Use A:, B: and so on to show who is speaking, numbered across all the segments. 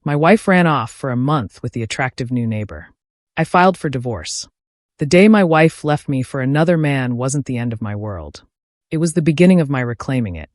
A: My wife ran off for a month with the attractive new neighbor. I filed for divorce. The day my wife left me for another man wasn't the end of my world. It was the beginning of my reclaiming it.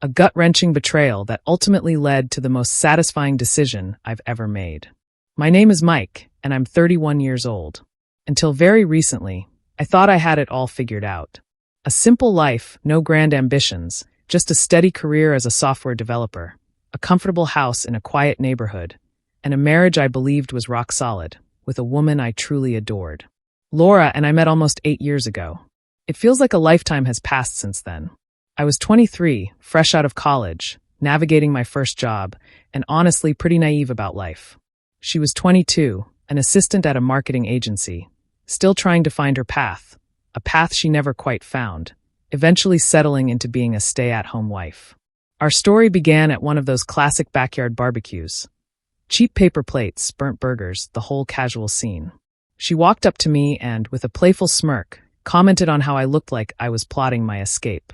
A: A gut-wrenching betrayal that ultimately led to the most satisfying decision I've ever made. My name is Mike, and I'm 31 years old. Until very recently, I thought I had it all figured out. A simple life, no grand ambitions, just a steady career as a software developer, a comfortable house in a quiet neighborhood, and a marriage I believed was rock solid, with a woman I truly adored. Laura and I met almost 8 years ago. It feels like a lifetime has passed since then. I was 23, fresh out of college, navigating my first job, and honestly pretty naive about life. She was 22, an assistant at a marketing agency, still trying to find her path, a path she never quite found, eventually settling into being a stay-at-home wife. Our story began at one of those classic backyard barbecues. Cheap paper plates, burnt burgers, the whole casual scene. She walked up to me and, with a playful smirk, commented on how I looked like I was plotting my escape.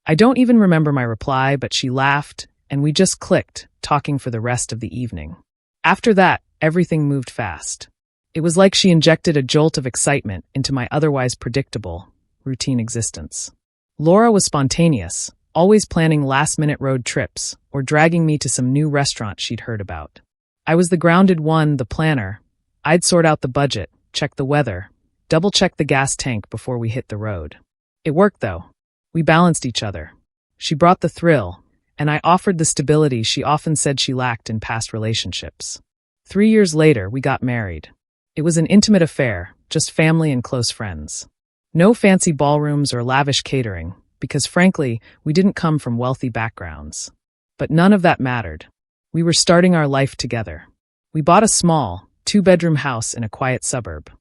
A: I don't even remember my reply, but she laughed, and we just clicked, talking for the rest of the evening. After that, everything moved fast. It was like she injected a jolt of excitement into my otherwise predictable, routine existence. Laura was spontaneous, always planning last-minute road trips or dragging me to some new restaurant she'd heard about. I was the grounded one, the planner. I'd sort out the budget, check the weather, double-check the gas tank before we hit the road. It worked, though. We balanced each other. She brought the thrill, and I offered the stability she often said she lacked in past relationships. 3 years later, we got married. It was an intimate affair, just family and close friends. No fancy ballrooms or lavish catering, because frankly, we didn't come from wealthy backgrounds. But none of that mattered. We were starting our life together. We bought a small, 2-bedroom house in a quiet suburb.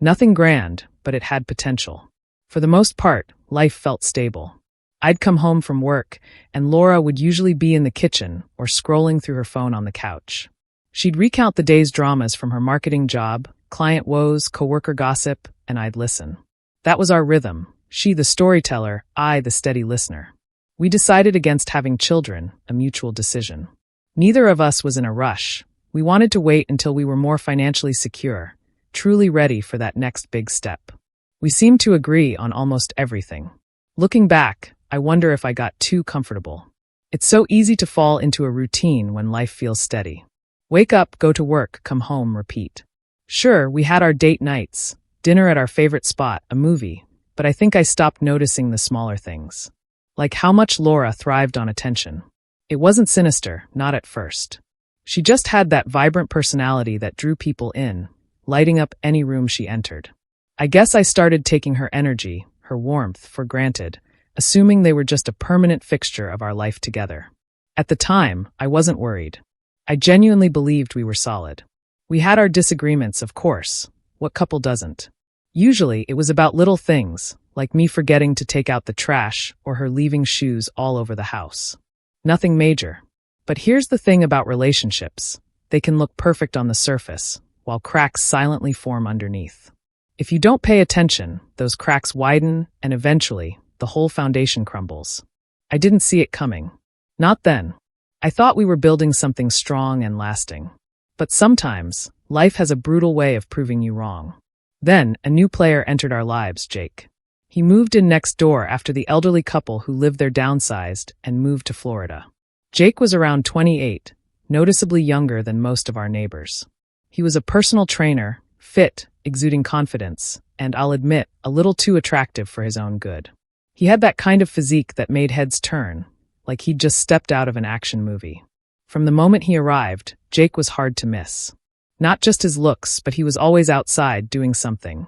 A: Nothing grand, but it had potential. For the most part, life felt stable. I'd come home from work, and Laura would usually be in the kitchen or scrolling through her phone on the couch. She'd recount the day's dramas from her marketing job, client woes, coworker gossip, and I'd listen. That was our rhythm, she the storyteller, I the steady listener. We decided against having children, a mutual decision. Neither of us was in a rush. We wanted to wait until we were more financially secure, truly ready for that next big step. We seemed to agree on almost everything. Looking back, I wonder if I got too comfortable. It's so easy to fall into a routine when life feels steady. Wake up, go to work, come home, repeat. Sure, we had our date nights, dinner at our favorite spot, a movie, but I think I stopped noticing the smaller things. Like how much Laura thrived on attention. It wasn't sinister, not at first. She just had that vibrant personality that drew people in, lighting up any room she entered. I guess I started taking her energy, her warmth, for granted, assuming they were just a permanent fixture of our life together. At the time, I wasn't worried. I genuinely believed we were solid. We had our disagreements, of course. What couple doesn't? Usually, it was about little things, like me forgetting to take out the trash or her leaving shoes all over the house. Nothing major. But here's the thing about relationships. They can look perfect on the surface, while cracks silently form underneath. If you don't pay attention, those cracks widen, and eventually, the whole foundation crumbles. I didn't see it coming. Not then. I thought we were building something strong and lasting. But sometimes, life has a brutal way of proving you wrong. Then, a new player entered our lives, Jake. He moved in next door after the elderly couple who lived there downsized and moved to Florida. Jake was around 28, noticeably younger than most of our neighbors. He was a personal trainer, fit, exuding confidence, and I'll admit, a little too attractive for his own good. He had that kind of physique that made heads turn, like he'd just stepped out of an action movie. From the moment he arrived, Jake was hard to miss. Not just his looks, but he was always outside doing something.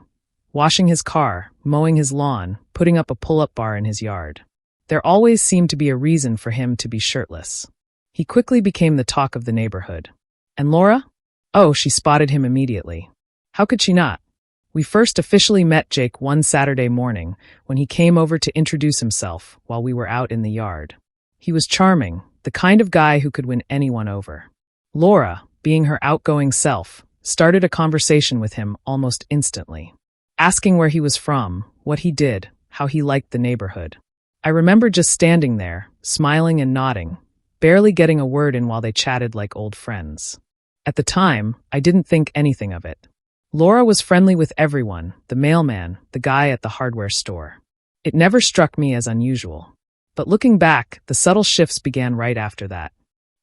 A: Washing his car, mowing his lawn, putting up a pull-up bar in his yard. There always seemed to be a reason for him to be shirtless. He quickly became the talk of the neighborhood. And Laura? Oh, she spotted him immediately. How could she not? We first officially met Jake one Saturday morning when he came over to introduce himself while we were out in the yard. He was charming, the kind of guy who could win anyone over. Laura, being her outgoing self, started a conversation with him almost instantly, asking where he was from, what he did, how he liked the neighborhood. I remember just standing there, smiling and nodding, barely getting a word in while they chatted like old friends. At the time, I didn't think anything of it. Laura was friendly with everyone, the mailman, the guy at the hardware store. It never struck me as unusual. But looking back, the subtle shifts began right after that.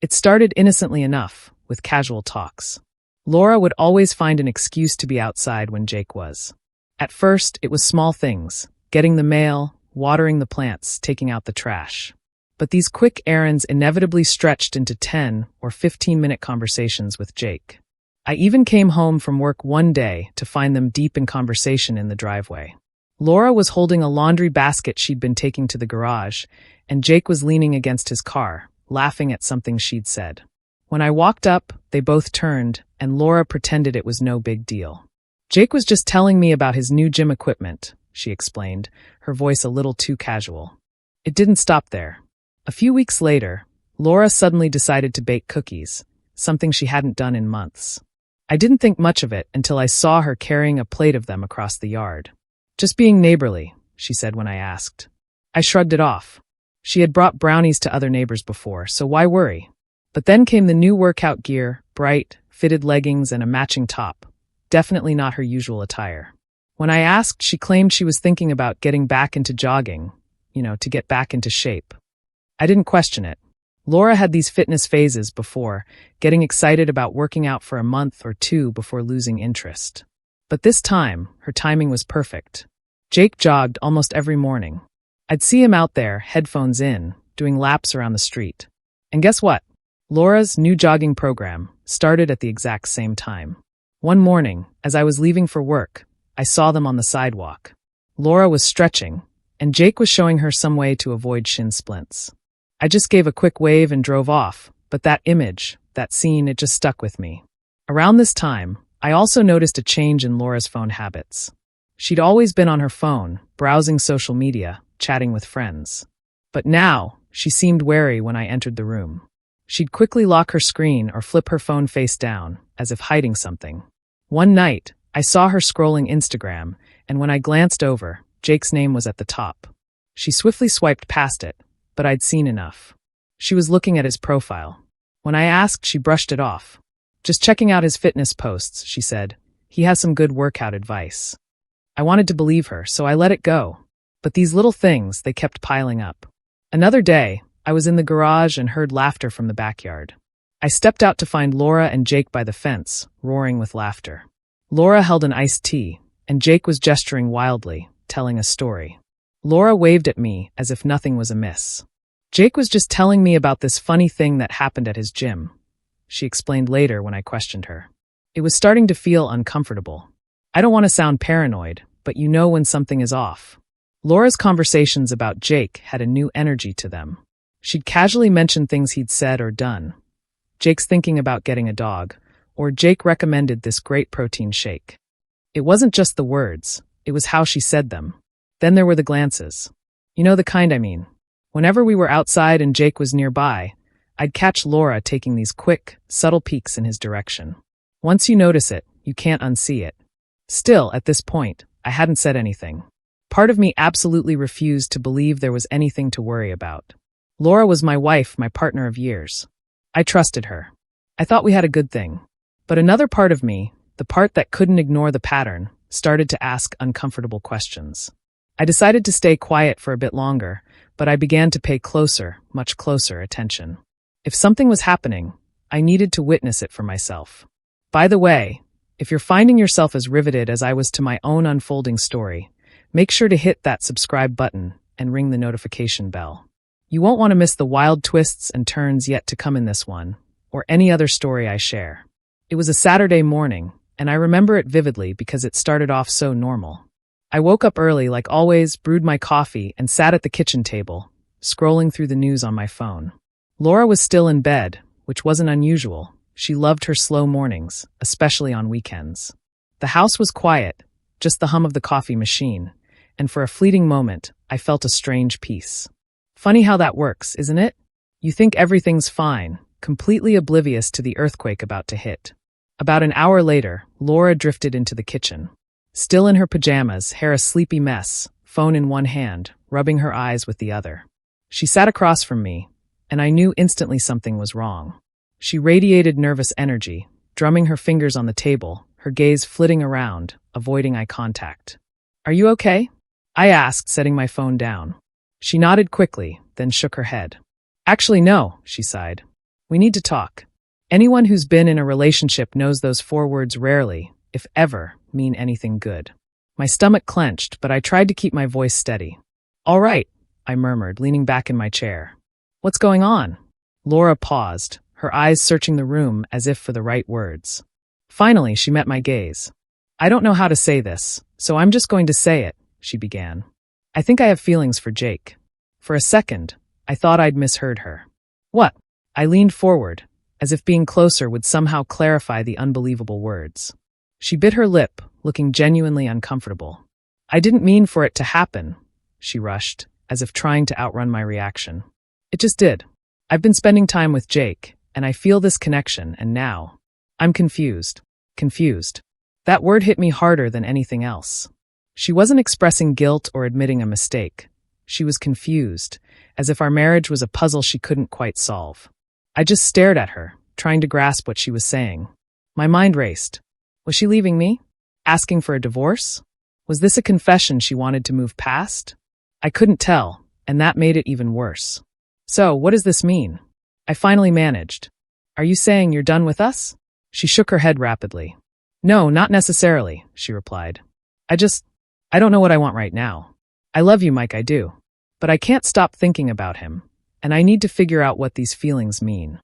A: It started innocently enough, with casual talks. Laura would always find an excuse to be outside when Jake was. At first, it was small things, getting the mail, watering the plants, taking out the trash. But these quick errands inevitably stretched into 10 or 15-minute conversations with Jake. I even came home from work one day to find them deep in conversation in the driveway. Laura was holding a laundry basket she'd been taking to the garage, and Jake was leaning against his car, laughing at something she'd said. When I walked up, they both turned, and Laura pretended it was no big deal. Jake was just telling me about his new gym equipment, she explained, her voice a little too casual. It didn't stop there. A few weeks later, Laura suddenly decided to bake cookies, something she hadn't done in months. I didn't think much of it until I saw her carrying a plate of them across the yard. Just being neighborly, she said when I asked. I shrugged it off. She had brought brownies to other neighbors before, so why worry? But then came the new workout gear, bright, fitted leggings and a matching top. Definitely not her usual attire. When I asked, she claimed she was thinking about getting back into jogging, to get back into shape. I didn't question it. Laura had these fitness phases before, getting excited about working out for a month or two before losing interest. But this time, her timing was perfect. Jake jogged almost every morning. I'd see him out there, headphones in, doing laps around the street. And guess what? Laura's new jogging program started at the exact same time. One morning, as I was leaving for work, I saw them on the sidewalk. Laura was stretching, and Jake was showing her some way to avoid shin splints. I just gave a quick wave and drove off, but that image, that scene, it just stuck with me. Around this time, I also noticed a change in Laura's phone habits. She'd always been on her phone, browsing social media, chatting with friends. But now, she seemed wary when I entered the room. She'd quickly lock her screen or flip her phone face down, as if hiding something. One night, I saw her scrolling Instagram, and when I glanced over, Jake's name was at the top. She swiftly swiped past it, but I'd seen enough. She was looking at his profile. When I asked, she brushed it off. Just checking out his fitness posts, she said. He has some good workout advice. I wanted to believe her, so I let it go. But these little things, they kept piling up. Another day, I was in the garage and heard laughter from the backyard. I stepped out to find Laura and Jake by the fence, roaring with laughter. Laura held an iced tea, and Jake was gesturing wildly, telling a story. Laura waved at me as if nothing was amiss. Jake was just telling me about this funny thing that happened at his gym, she explained later when I questioned her. It was starting to feel uncomfortable. I don't want to sound paranoid, but you know when something is off. Laura's conversations about Jake had a new energy to them. She'd casually mention things he'd said or done. Jake's thinking about getting a dog, or Jake recommended this great protein shake. It wasn't just the words, it was how she said them. Then there were the glances. You know the kind I mean. Whenever we were outside and Jake was nearby, I'd catch Laura taking these quick, subtle peeks in his direction. Once you notice it, you can't unsee it. Still, at this point, I hadn't said anything. Part of me absolutely refused to believe there was anything to worry about. Laura was my wife, my partner of years. I trusted her. I thought we had a good thing. But another part of me, the part that couldn't ignore the pattern, started to ask uncomfortable questions. I decided to stay quiet for a bit longer, but I began to pay closer, much closer attention. If something was happening, I needed to witness it for myself. By the way, if you're finding yourself as riveted as I was to my own unfolding story, make sure to hit that subscribe button and ring the notification bell. You won't want to miss the wild twists and turns yet to come in this one, or any other story I share. It was a Saturday morning, and I remember it vividly because it started off so normal. I woke up early like always, brewed my coffee, and sat at the kitchen table, scrolling through the news on my phone. Laura was still in bed, which wasn't unusual. She loved her slow mornings, especially on weekends. The house was quiet, just the hum of the coffee machine, and for a fleeting moment, I felt a strange peace. Funny how that works, isn't it? You think everything's fine, completely oblivious to the earthquake about to hit. About an hour later, Laura drifted into the kitchen. Still in her pajamas, hair a sleepy mess, phone in one hand, rubbing her eyes with the other. She sat across from me, and I knew instantly something was wrong. She radiated nervous energy, drumming her fingers on the table, her gaze flitting around, avoiding eye contact. "Are you okay?" I asked, setting my phone down. She nodded quickly, then shook her head. "Actually, no," she sighed. "We need to talk." Anyone who's been in a relationship knows those 4 words rarely, if ever, mean anything good. My stomach clenched, but I tried to keep my voice steady. "All right," I murmured, leaning back in my chair. "What's going on?" Laura paused, her eyes searching the room as if for the right words. Finally, she met my gaze. "I don't know how to say this, so I'm just going to say it," she began. "I think I have feelings for Jake." For a second, I thought I'd misheard her. "What?" I leaned forward, as if being closer would somehow clarify the unbelievable words. She bit her lip, looking genuinely uncomfortable. "I didn't mean for it to happen," she rushed, as if trying to outrun my reaction. "It just did. I've been spending time with Jake, and I feel this connection, and now I'm confused." Confused. That word hit me harder than anything else. She wasn't expressing guilt or admitting a mistake. She was confused, as if our marriage was a puzzle she couldn't quite solve. I just stared at her, trying to grasp what she was saying. My mind raced. Was she leaving me? Asking for a divorce? Was this a confession she wanted to move past? I couldn't tell, and that made it even worse. "So, what does this mean?" I finally managed. "Are you saying you're done with us?" She shook her head rapidly. "No, not necessarily," she replied. I don't know what I want right now. I love you, Mike, I do. But I can't stop thinking about him, and I need to figure out what these feelings mean."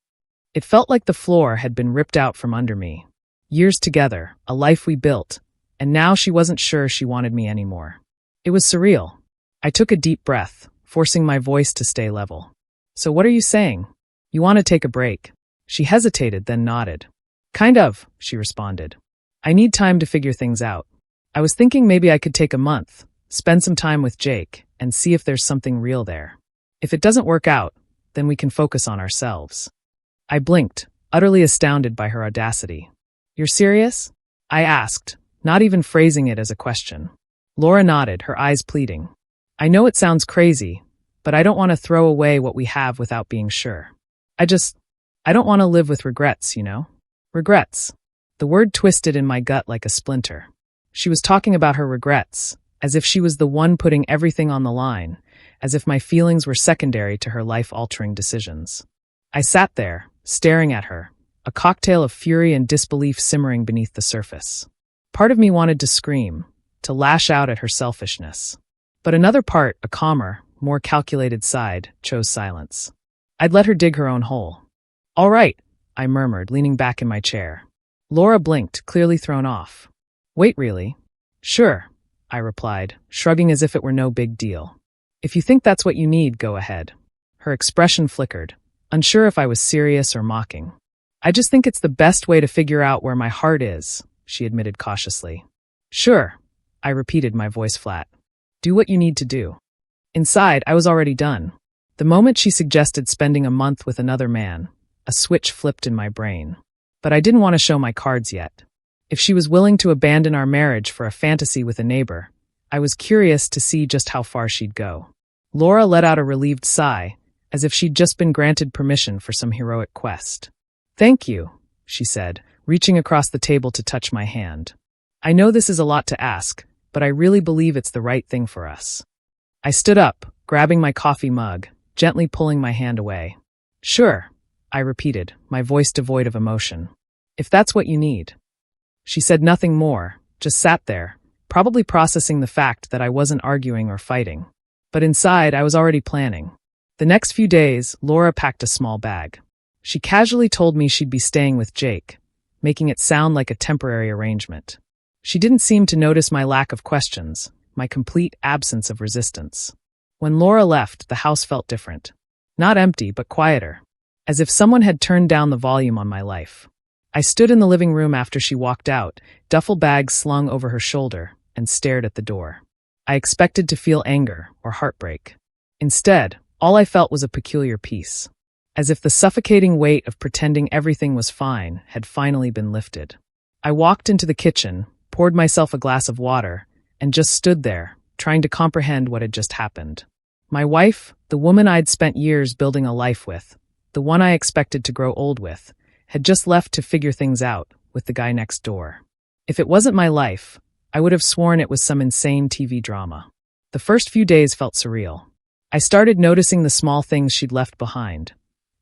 A: It felt like the floor had been ripped out from under me. Years together, a life we built, and now she wasn't sure she wanted me anymore. It was surreal. I took a deep breath, forcing my voice to stay level. "So what are you saying? You want to take a break?" She hesitated, then nodded. "Kind of," she responded. "I need time to figure things out. I was thinking maybe I could take a month, spend some time with Jake, and see if there's something real there. If it doesn't work out, then we can focus on ourselves." I blinked, utterly astounded by her audacity. "You're serious?" I asked, not even phrasing it as a question. Laura nodded, her eyes pleading. "I know it sounds crazy, but I don't want to throw away what we have without being sure. I don't want to live with regrets, you know?" Regrets. The word twisted in my gut like a splinter. She was talking about her regrets, as if she was the one putting everything on the line, as if my feelings were secondary to her life-altering decisions. I sat there, staring at her, a cocktail of fury and disbelief simmering beneath the surface. Part of me wanted to scream, to lash out at her selfishness. But another part, a calmer, more calculated side, chose silence. I'd let her dig her own hole. "All right," I murmured, leaning back in my chair. Laura blinked, clearly thrown off. "Wait, really?" "Sure," I replied, shrugging as if it were no big deal. "If you think that's what you need, go ahead." Her expression flickered, unsure if I was serious or mocking. "I just think it's the best way to figure out where my heart is," she admitted cautiously. "Sure," I repeated, my voice flat. "Do what you need to do." Inside, I was already done. The moment she suggested spending a month with another man, a switch flipped in my brain. But I didn't want to show my cards yet. If she was willing to abandon our marriage for a fantasy with a neighbor, I was curious to see just how far she'd go. Laura let out a relieved sigh, as if she'd just been granted permission for some heroic quest. "Thank you," she said, reaching across the table to touch my hand. "I know this is a lot to ask, but I really believe it's the right thing for us." I stood up, grabbing my coffee mug, gently pulling my hand away. "Sure," I repeated, my voice devoid of emotion. "If that's what you need." She said nothing more, just sat there, probably processing the fact that I wasn't arguing or fighting. But inside, I was already planning. The next few days, Laura packed a small bag. She casually told me she'd be staying with Jake, making it sound like a temporary arrangement. She didn't seem to notice my lack of questions, my complete absence of resistance. When Laura left, the house felt different. Not empty, but quieter, as if someone had turned down the volume on my life. I stood in the living room after she walked out, duffel bag slung over her shoulder, and stared at the door. I expected to feel anger or heartbreak. Instead, all I felt was a peculiar peace, as if the suffocating weight of pretending everything was fine had finally been lifted. I walked into the kitchen, poured myself a glass of water, and just stood there, trying to comprehend what had just happened. My wife, the woman I'd spent years building a life with, the one I expected to grow old with, had just left to figure things out, with the guy next door. If it wasn't my life, I would have sworn it was some insane TV drama. The first few days felt surreal. I started noticing the small things she'd left behind.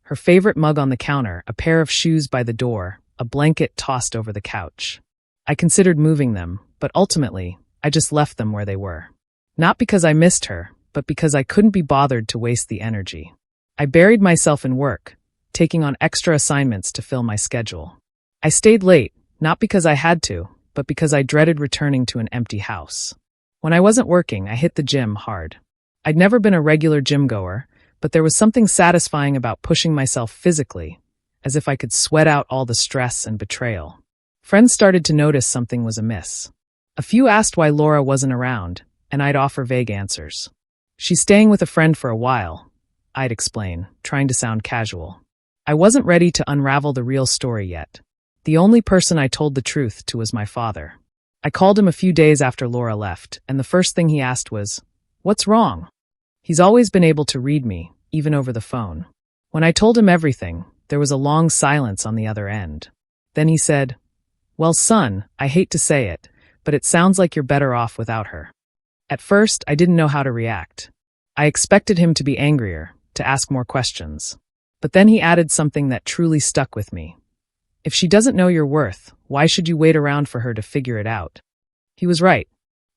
A: Her favorite mug on the counter, a pair of shoes by the door, a blanket tossed over the couch. I considered moving them, but ultimately, I just left them where they were. Not because I missed her, but because I couldn't be bothered to waste the energy. I buried myself in work, taking on extra assignments to fill my schedule. I stayed late, not because I had to, but because I dreaded returning to an empty house. When I wasn't working, I hit the gym hard. I'd never been a regular gym goer, but there was something satisfying about pushing myself physically, as if I could sweat out all the stress and betrayal. Friends started to notice something was amiss. A few asked why Laura wasn't around, and I'd offer vague answers. She's staying with a friend for a while, I'd explain, trying to sound casual. I wasn't ready to unravel the real story yet. The only person I told the truth to was my father. I called him a few days after Laura left, and the first thing he asked was, "What's wrong?" He's always been able to read me, even over the phone. When I told him everything, there was a long silence on the other end. Then he said, "Well, son, I hate to say it, but it sounds like you're better off without her." At first, I didn't know how to react. I expected him to be angrier, to ask more questions. But then he added something that truly stuck with me. "If she doesn't know your worth, why should you wait around for her to figure it out?" He was right.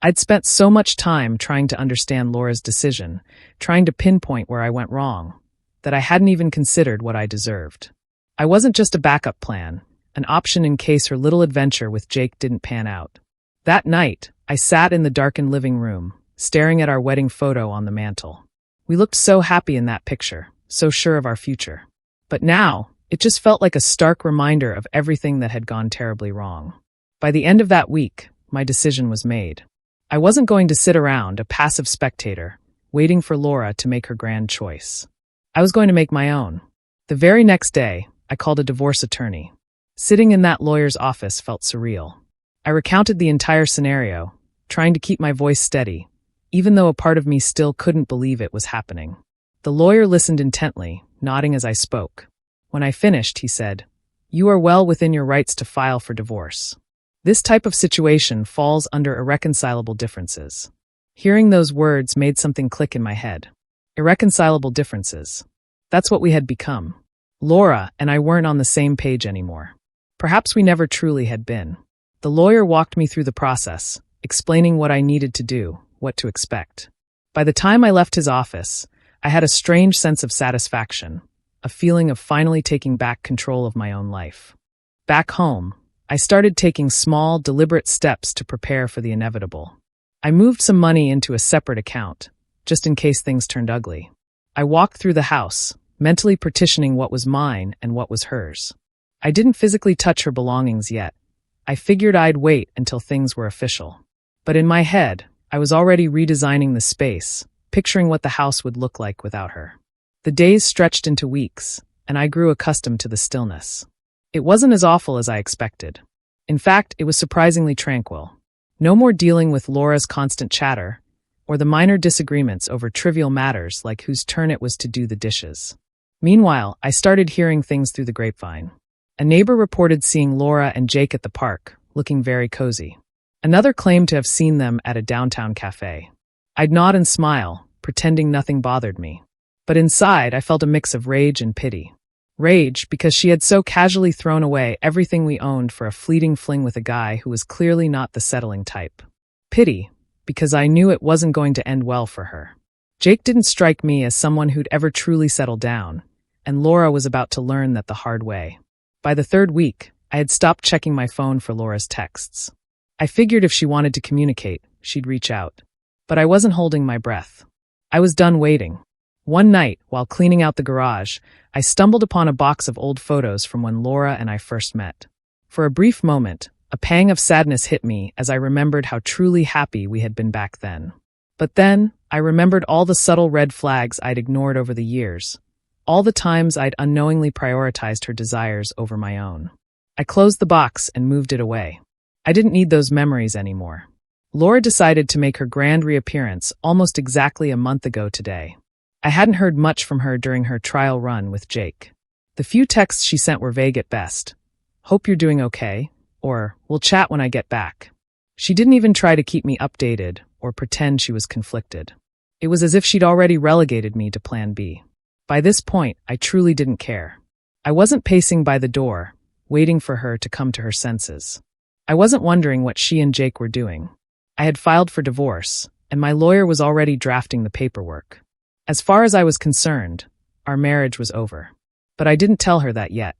A: I'd spent so much time trying to understand Laura's decision, trying to pinpoint where I went wrong, that I hadn't even considered what I deserved. I wasn't just a backup plan, an option in case her little adventure with Jake didn't pan out. That night, I sat in the darkened living room, staring at our wedding photo on the mantel. We looked so happy in that picture, so sure of our future. But now, it just felt like a stark reminder of everything that had gone terribly wrong. By the end of that week, my decision was made. I wasn't going to sit around, a passive spectator, waiting for Laura to make her grand choice. I was going to make my own. The very next day, I called a divorce attorney. Sitting in that lawyer's office felt surreal. I recounted the entire scenario, trying to keep my voice steady, even though a part of me still couldn't believe it was happening. The lawyer listened intently, nodding as I spoke. When I finished, he said, "You are well within your rights to file for divorce. This type of situation falls under irreconcilable differences." Hearing those words made something click in my head. Irreconcilable differences. That's what we had become. Laura and I weren't on the same page anymore. Perhaps we never truly had been. The lawyer walked me through the process, explaining what I needed to do, what to expect. By the time I left his office, I had a strange sense of satisfaction, a feeling of finally taking back control of my own life. Back home, I started taking small, deliberate steps to prepare for the inevitable. I moved some money into a separate account, just in case things turned ugly. I walked through the house, mentally partitioning what was mine and what was hers. I didn't physically touch her belongings yet. I figured I'd wait until things were official. But in my head, I was already redesigning the space, picturing what the house would look like without her. The days stretched into weeks, and I grew accustomed to the stillness. It wasn't as awful as I expected. In fact, it was surprisingly tranquil. No more dealing with Laura's constant chatter, or the minor disagreements over trivial matters like whose turn it was to do the dishes. Meanwhile, I started hearing things through the grapevine. A neighbor reported seeing Laura and Jake at the park, looking very cozy. Another claimed to have seen them at a downtown cafe. I'd nod and smile, pretending nothing bothered me. But inside, I felt a mix of rage and pity. Rage because she had so casually thrown away everything we owned for a fleeting fling with a guy who was clearly not the settling type. Pity because I knew it wasn't going to end well for her. Jake didn't strike me as someone who'd ever truly settled down, and Laura was about to learn that the hard way. By the third week, I had stopped checking my phone for Laura's texts. I figured if she wanted to communicate, she'd reach out. But I wasn't holding my breath. I was done waiting. One night, while cleaning out the garage, I stumbled upon a box of old photos from when Laura and I first met. For a brief moment, a pang of sadness hit me as I remembered how truly happy we had been back then. But then, I remembered all the subtle red flags I'd ignored over the years, all the times I'd unknowingly prioritized her desires over my own. I closed the box and moved it away. I didn't need those memories anymore. Laura decided to make her grand reappearance almost exactly a month ago today. I hadn't heard much from her during her trial run with Jake. The few texts she sent were vague at best. "Hope you're doing okay. or "We'll chat when I get back." She didn't even try to keep me updated or pretend she was conflicted. It was as if she'd already relegated me to plan B. By this point, I truly didn't care. I wasn't pacing by the door, waiting for her to come to her senses. I wasn't wondering what she and Jake were doing. I had filed for divorce, and my lawyer was already drafting the paperwork. As far as I was concerned, our marriage was over. But I didn't tell her that yet.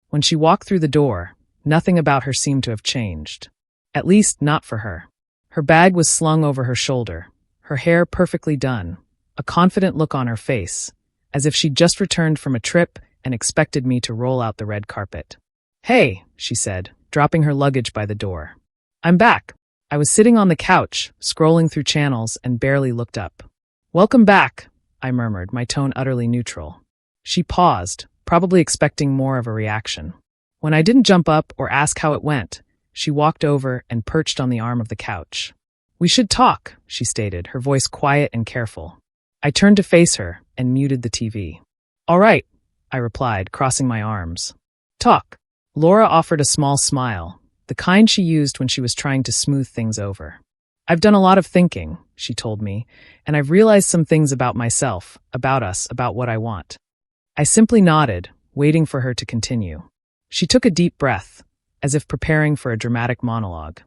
A: When she walked through the door, nothing about her seemed to have changed. At least, not for her. Her bag was slung over her shoulder, her hair perfectly done, a confident look on her face, as if she'd just returned from a trip and expected me to roll out the red carpet. "Hey," she said, dropping her luggage by the door. "I'm back." I was sitting on the couch, scrolling through channels, and barely looked up. "Welcome back," I murmured, my tone utterly neutral. She paused, probably expecting more of a reaction. When I didn't jump up or ask how it went, she walked over and perched on the arm of the couch. "We should talk," she stated, her voice quiet and careful. I turned to face her and muted the TV. "All right," I replied, crossing my arms. "Talk." Laura offered a small smile, the kind she used when she was trying to smooth things over. "I've done a lot of thinking," she told me, "and I've realized some things about myself, about us, about what I want." I simply nodded, waiting for her to continue. She took a deep breath, as if preparing for a dramatic monologue.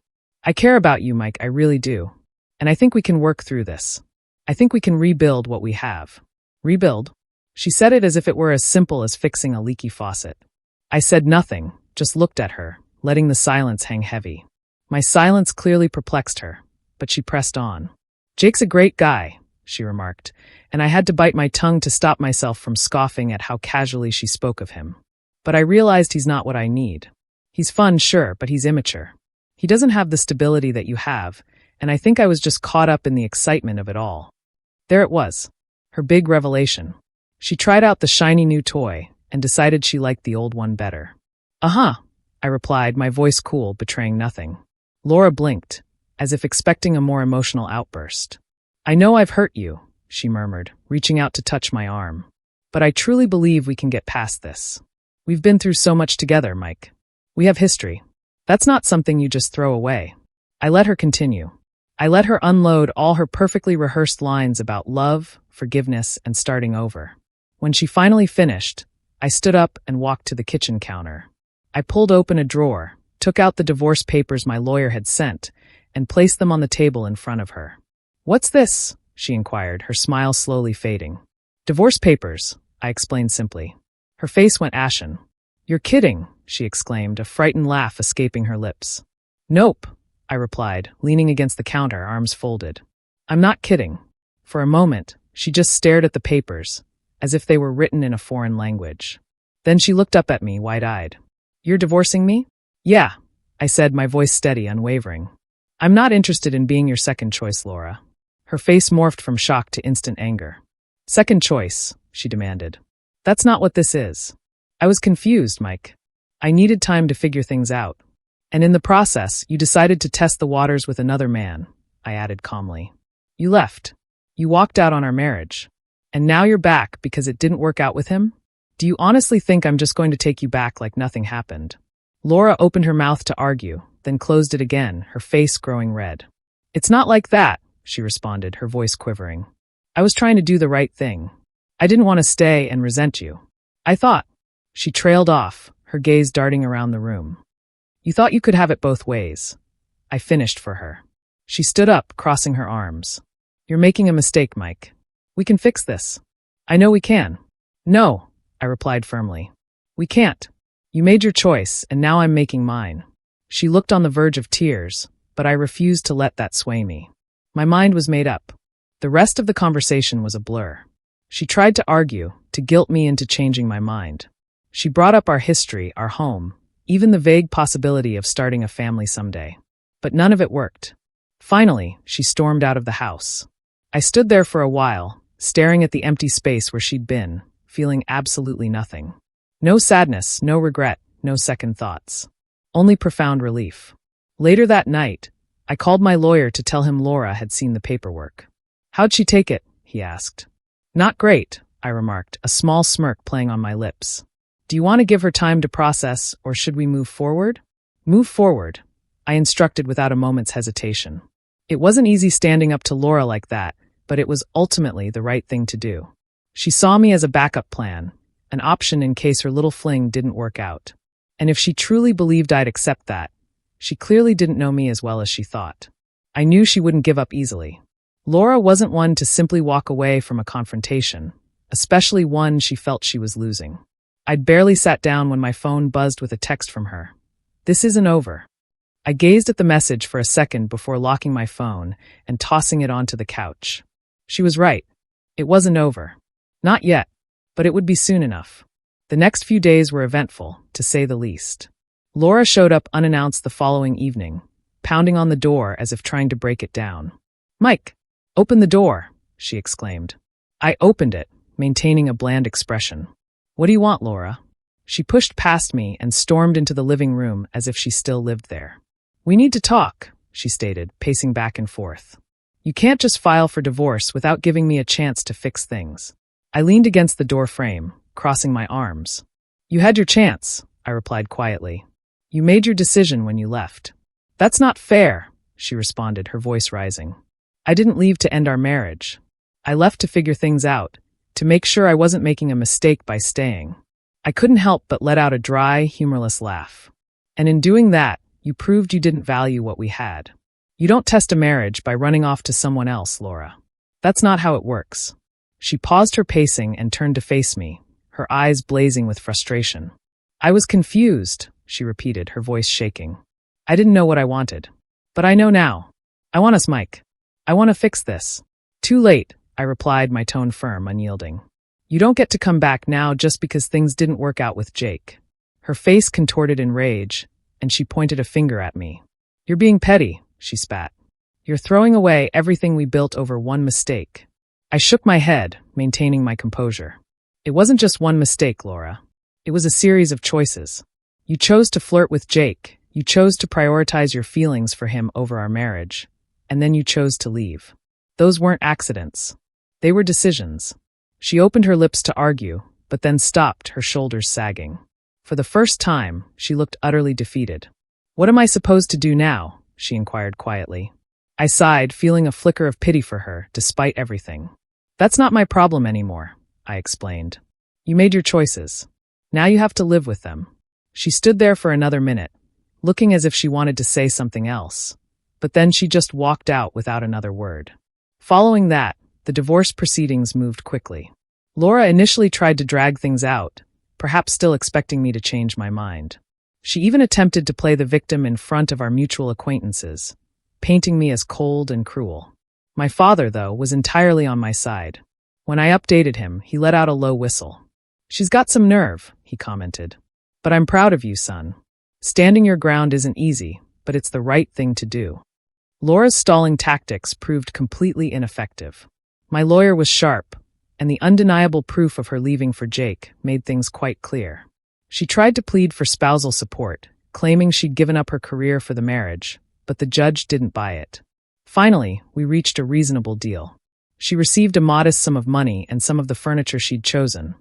A: "I care about you, Mike, I really do. And I think we can work through this. I think we can rebuild what we have." "Rebuild?" She said it as if it were as simple as fixing a leaky faucet. I said nothing, just looked at her, letting the silence hang heavy. My silence clearly perplexed her, but she pressed on. "Jake's a great guy," she remarked, and I had to bite my tongue to stop myself from scoffing at how casually she spoke of him. But I realized he's not what I need. He's fun, sure, but he's immature. He doesn't have the stability that you have, and I think I was just caught up in the excitement of it all. There it was, her big revelation. She tried out the shiny new toy and decided she liked the old one better. "Uh-huh," I replied, my voice cool, betraying nothing. Laura blinked, as if expecting a more emotional outburst. "I know I've hurt you," she murmured, reaching out to touch my arm. "But I truly believe we can get past this. We've been through so much together, Mike. We have history. That's not something you just throw away." I let her continue. I let her unload all her perfectly rehearsed lines about love, forgiveness, and starting over. When she finally finished, I stood up and walked to the kitchen counter. I pulled open a drawer, took out the divorce papers my lawyer had sent, and placed them on the table in front of her. "What's this?" she inquired, her smile slowly fading. "Divorce papers," I explained simply. Her face went ashen. "You're kidding," she exclaimed, a frightened laugh escaping her lips. "Nope," I replied, leaning against the counter, arms folded. "I'm not kidding." For a moment, she just stared at the papers, as if they were written in a foreign language. Then she looked up at me, wide-eyed. "You're divorcing me?" "Yeah," I said, my voice steady, unwavering. "I'm not interested in being your second choice, Laura." Her face morphed from shock to instant anger. "Second choice," she demanded. "That's not what this is." I was confused, Mike. I needed time to figure things out. "And in the process, you decided to test the waters with another man," I added calmly. "You left. You walked out on our marriage. And now you're back because it didn't work out with him? Do you honestly think I'm just going to take you back like nothing happened?" Laura opened her mouth to argue, then closed it again, her face growing red. "It's not like that," she responded, her voice quivering. "I was trying to do the right thing. I didn't want to stay and resent you. I thought—" She trailed off, her gaze darting around the room. "You thought you could have it both ways." I finished for her. She stood up, crossing her arms. "You're making a mistake, Mike. We can fix this." "I know we can." "No," I replied firmly. "We can't. You made your choice, and now I'm making mine." She looked on the verge of tears, but I refused to let that sway me. My mind was made up. The rest of the conversation was a blur. She tried to argue, to guilt me into changing my mind. She brought up our history, our home, even the vague possibility of starting a family someday. But none of it worked. Finally, she stormed out of the house. I stood there for a while, staring at the empty space where she'd been, feeling absolutely nothing. No sadness, no regret, no second thoughts. Only profound relief. Later that night, I called my lawyer to tell him Laura had seen the paperwork. "How'd she take it?" he asked. "Not great," I remarked, a small smirk playing on my lips. "Do you want to give her time to process, or should we move forward?" Move forward, I instructed without a moment's hesitation. It wasn't easy standing up to Laura like that, but it was ultimately the right thing to do. She saw me as a backup plan, an option in case her little fling didn't work out. And if she truly believed I'd accept that, she clearly didn't know me as well as she thought. I knew she wouldn't give up easily. Laura wasn't one to simply walk away from a confrontation, especially one she felt she was losing. I'd barely sat down when my phone buzzed with a text from her. "This isn't over." I gazed at the message for a second before locking my phone and tossing it onto the couch. She was right. It wasn't over. Not yet, but it would be soon enough. The next few days were eventful, to say the least. Laura showed up unannounced the following evening, pounding on the door as if trying to break it down. "Mike, open the door," she exclaimed. I opened it, maintaining a bland expression. "What do you want, Laura?" She pushed past me and stormed into the living room as if she still lived there. "We need to talk," she stated, pacing back and forth. "You can't just file for divorce without giving me a chance to fix things." I leaned against the door frame, crossing my arms. "You had your chance," I replied quietly. "You made your decision when you left." "That's not fair," she responded, her voice rising. "I didn't leave to end our marriage. I left to figure things out, to make sure I wasn't making a mistake by staying." I couldn't help but let out a dry, humorless laugh. "And in doing that, you proved you didn't value what we had. You don't test a marriage by running off to someone else, Laura. That's not how it works." She paused her pacing and turned to face me, her eyes blazing with frustration. "I was confused," she repeated, her voice shaking. "I didn't know what I wanted. But I know now. I want us, Mike. I want to fix this." "Too late," I replied, my tone firm, unyielding. "You don't get to come back now just because things didn't work out with Jake." Her face contorted in rage, and she pointed a finger at me. "You're being petty," she spat. "You're throwing away everything we built over one mistake." I shook my head, maintaining my composure. "It wasn't just one mistake, Laura. It was a series of choices. You chose to flirt with Jake, you chose to prioritize your feelings for him over our marriage, and then you chose to leave. Those weren't accidents. They were decisions." She opened her lips to argue, but then stopped, her shoulders sagging. For the first time, she looked utterly defeated. "What am I supposed to do now?" she inquired quietly. I sighed, feeling a flicker of pity for her, despite everything. "That's not my problem anymore," I explained. "You made your choices. Now you have to live with them." She stood there for another minute, looking as if she wanted to say something else, but then she just walked out without another word. Following that, the divorce proceedings moved quickly. Laura initially tried to drag things out, perhaps still expecting me to change my mind. She even attempted to play the victim in front of our mutual acquaintances, painting me as cold and cruel. My father, though, was entirely on my side. When I updated him, he let out a low whistle. "She's got some nerve," he commented. "But I'm proud of you, son. Standing your ground isn't easy, but it's the right thing to do." Laura's stalling tactics proved completely ineffective. My lawyer was sharp, and the undeniable proof of her leaving for Jake made things quite clear. She tried to plead for spousal support, claiming she'd given up her career for the marriage, but the judge didn't buy it. Finally, we reached a reasonable deal. She received a modest sum of money and some of the furniture she'd chosen,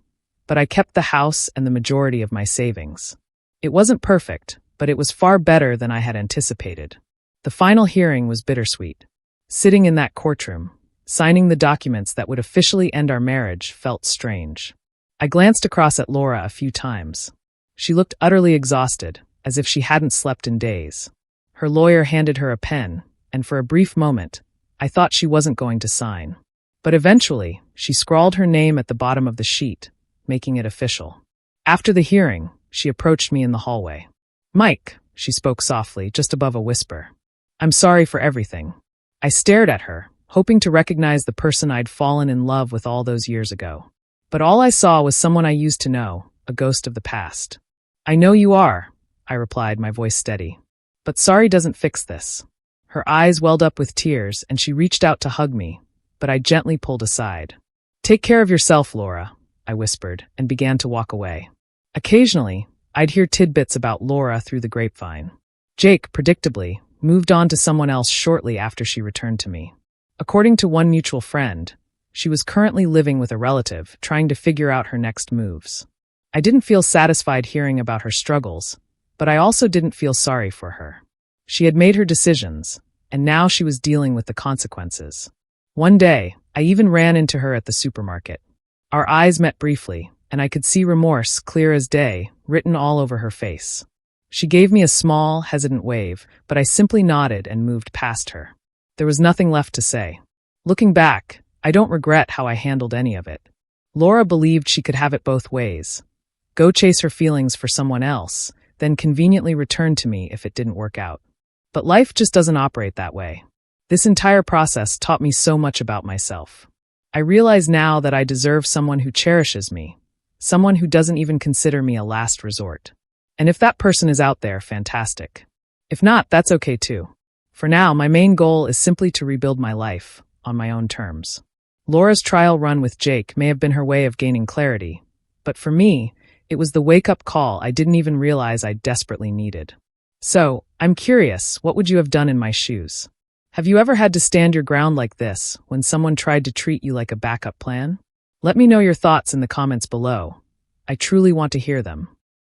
A: but I kept the house and the majority of my savings. It wasn't perfect, but it was far better than I had anticipated. The final hearing was bittersweet. Sitting in that courtroom, signing the documents that would officially end our marriage, felt strange. I glanced across at Laura a few times. She looked utterly exhausted, as if she hadn't slept in days. Her lawyer handed her a pen, and for a brief moment, I thought she wasn't going to sign. But eventually, she scrawled her name at the bottom of the sheet, making it official. After the hearing, she approached me in the hallway. "Mike," she spoke softly, just above a whisper. "I'm sorry for everything." I stared at her, hoping to recognize the person I'd fallen in love with all those years ago. But all I saw was someone I used to know, a ghost of the past. "I know you are," I replied, my voice steady. "But sorry doesn't fix this." Her eyes welled up with tears, and she reached out to hug me, but I gently pulled aside. "Take care of yourself, Laura," I whispered, and began to walk away. Occasionally, I'd hear tidbits about Laura through the grapevine. Jake, predictably, moved on to someone else shortly after she returned to me. According to one mutual friend, she was currently living with a relative, trying to figure out her next moves. I didn't feel satisfied hearing about her struggles, But I also didn't feel sorry for her. She had made her decisions, and now she was dealing with the consequences. One day, I even ran into her at the supermarket. Our eyes met briefly, and I could see remorse, clear as day, written all over her face. She gave me a small, hesitant wave, but I simply nodded and moved past her. There was nothing left to say. Looking back, I don't regret how I handled any of it. Laura believed she could have it both ways. Go chase her feelings for someone else, then conveniently return to me if it didn't work out. But life just doesn't operate that way. This entire process taught me so much about myself. I realize now that I deserve someone who cherishes me, someone who doesn't even consider me a last resort. And if that person is out there, fantastic. If not, that's okay too. For now, my main goal is simply to rebuild my life, on my own terms. Laura's trial run with Jake may have been her way of gaining clarity, but for me, it was the wake-up call I didn't even realize I desperately needed. So, I'm curious, what would you have done in my shoes? Have you ever had to stand your ground like this when someone tried to treat you like a backup plan? Let me know your thoughts in the comments below. I truly want to hear them.